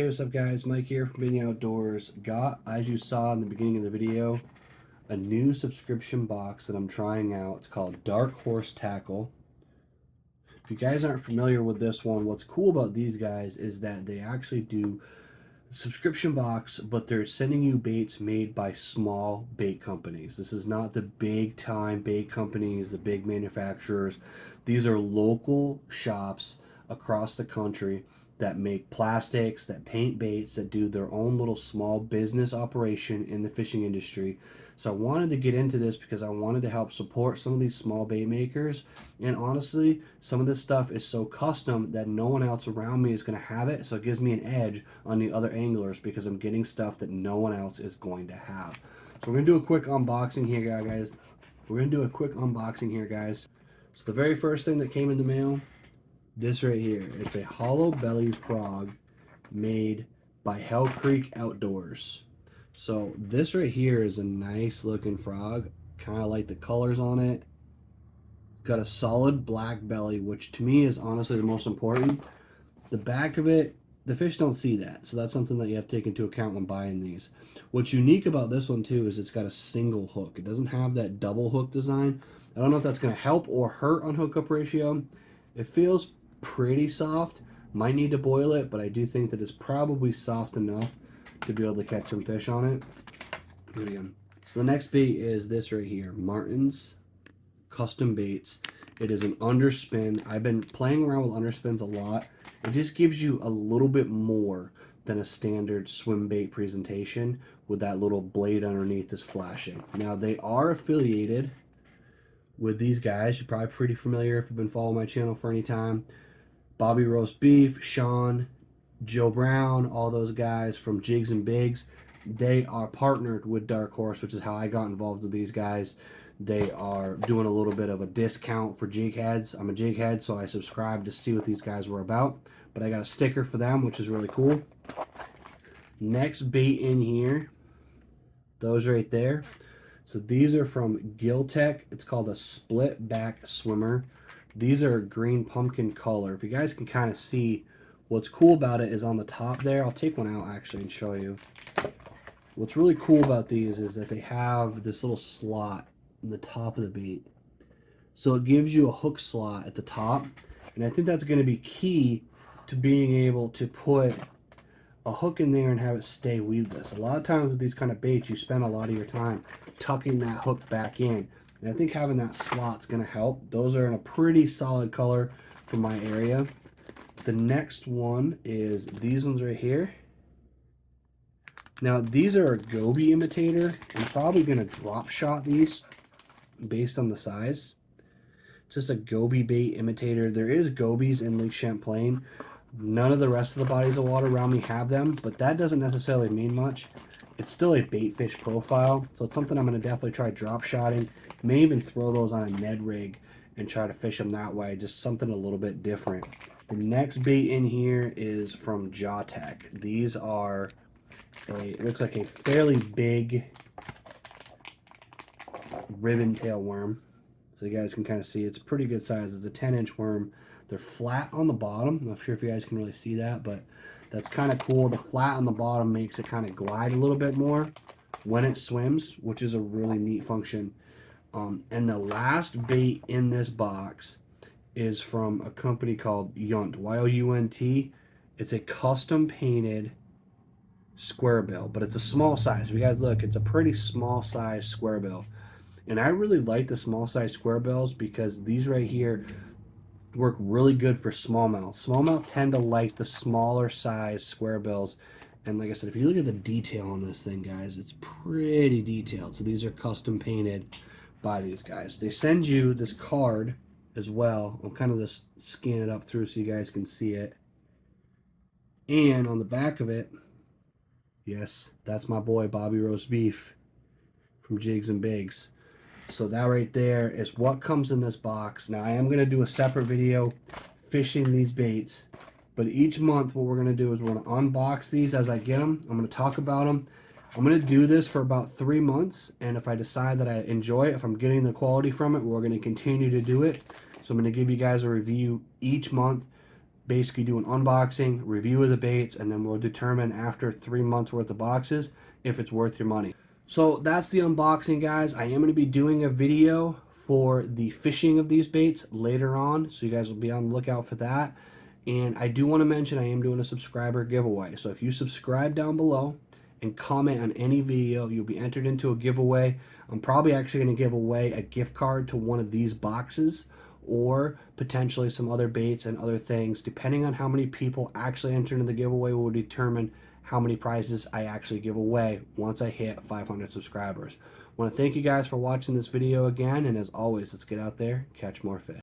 Hey, what's up guys? Mike here from Being Outdoors. Got, as you saw in the beginning of the video, a new subscription box that I'm trying out. It's called Dark Horse Tackle. If you guys aren't familiar with this one, what's cool about these guys is that they actually do subscription box, but they're sending you baits made by small bait companies. This is not the big time bait companies, the big manufacturers. These are local shops across the country that make plastics, that paint baits, that do their own little small business operation in the fishing industry. So I wanted to get into this because I wanted to help support some of these small bait makers. And honestly, some of this stuff is so custom that no one else around me is going to have it. So it gives me an edge on the other anglers because I'm getting stuff that no one else is going to have. So we're going to do a quick unboxing here, guys. So the very first thing that came in the mail, this right here. It's a hollow belly frog made by Hell Creek Outdoors. So this right here is a nice looking frog. Kind of like the colors on it. Got a solid black belly, which to me is honestly the most important. The back of it, the fish don't see that. So that's something that you have to take into account when buying these. What's unique about this one too is it's got a single hook. It doesn't have that double hook design. I don't know if that's going to help or hurt on hookup ratio. It feels pretty soft. Might need to boil it, but I do think that it's probably soft enough to be able to catch some fish on it. So the next bait is this right here, Martin's Custom Baits. It is an underspin. I've been playing around with underspins a lot. It just gives you a little bit more than a standard swim bait presentation with that little blade underneath that's flashing. Now they are affiliated with these guys. You're probably pretty familiar if you've been following my channel for any time. Bobby Roast Beef, Sean, Joe Brown, all those guys from Jigs and Bigs, they are partnered with Dark Horse, which is how I got involved with these guys. They are doing a little bit of a discount for jig heads. I'm a jig head, so I subscribed to see what these guys were about. But I got a sticker for them, which is really cool. Next bait in here, those right there. So these are from Giltech. It's called a split back swimmer. These are green pumpkin color. If you guys can kind of see, what's cool about it is on the top there. I'll take one out actually and show you. What's really cool about these is that they have this little slot in the top of the bait. So it gives you a hook slot at the top. And I think that's going to be key to being able to put a hook in there and have it stay weedless. A lot of times with these kind of baits, you spend a lot of your time tucking that hook back in. And I think having that slot's going to help. Those are in a pretty solid color for my area. The next one is these ones right here. Now these are a goby imitator. I'm probably going to drop shot these based on the size. It's just a goby bait imitator. There is gobies in Lake Champlain. None of the rest of the bodies of water around me have them, but that doesn't necessarily mean much. It's still a bait fish profile, so it's something I'm going to definitely try drop shotting. May even throw those on a Ned rig and try to fish them that way, just something a little bit different. The next bait in here is from Jawtech. These are it looks like a fairly big ribbon tail worm. So you guys can kind of see it's pretty good size. It's a 10-inch worm. They're flat on the bottom. I'm not sure if you guys can really see that, but that's kind of cool. The flat on the bottom makes it kind of glide a little bit more when it swims, which is a really neat function. And the last bait in this box is from a company called Yount, Y-O-U-N-T. It's a custom painted square bill, but it's a small size. If you guys look, it's a pretty small size square bill. And I really like the small size square bills because these right here work really good for smallmouth. Smallmouth tend to like the smaller size square bills. And like I said, if you look at the detail on this thing, guys, it's pretty detailed. So these are custom painted by these guys. They send you this card as well. I'll kind of just scan it up through so you guys can see it. And on the back of it, yes, that's my boy Bobby Roast Beef from Jigs and Bigs. So that right there is what comes in this box. Now I am going to do a separate video fishing these baits, but each month what we're going to do is we're going to unbox these as I get them. I'm going to talk about them. I'm going to do this for about 3 months, and if I decide that I enjoy it, if I'm getting the quality from it, we're going to continue to do it. So I'm going to give you guys a review each month basically do an unboxing, review of the baits, and then we'll determine after 3 months worth of boxes if it's worth your money. So that's the unboxing, guys. I am going to be doing a video for the fishing of these baits later on, so you guys will be on the lookout for that. And I do want to mention I am doing a subscriber giveaway. So if you subscribe down below and comment on any video, you'll be entered into a giveaway. I'm probably actually going to give away a gift card to one of these boxes, or potentially some other baits and other things. Depending on how many people actually enter into the giveaway will determine how many prizes I actually give away once I hit 500 subscribers. I want to thank you guys for watching this video again, and as always, let's get out there, catch more fish.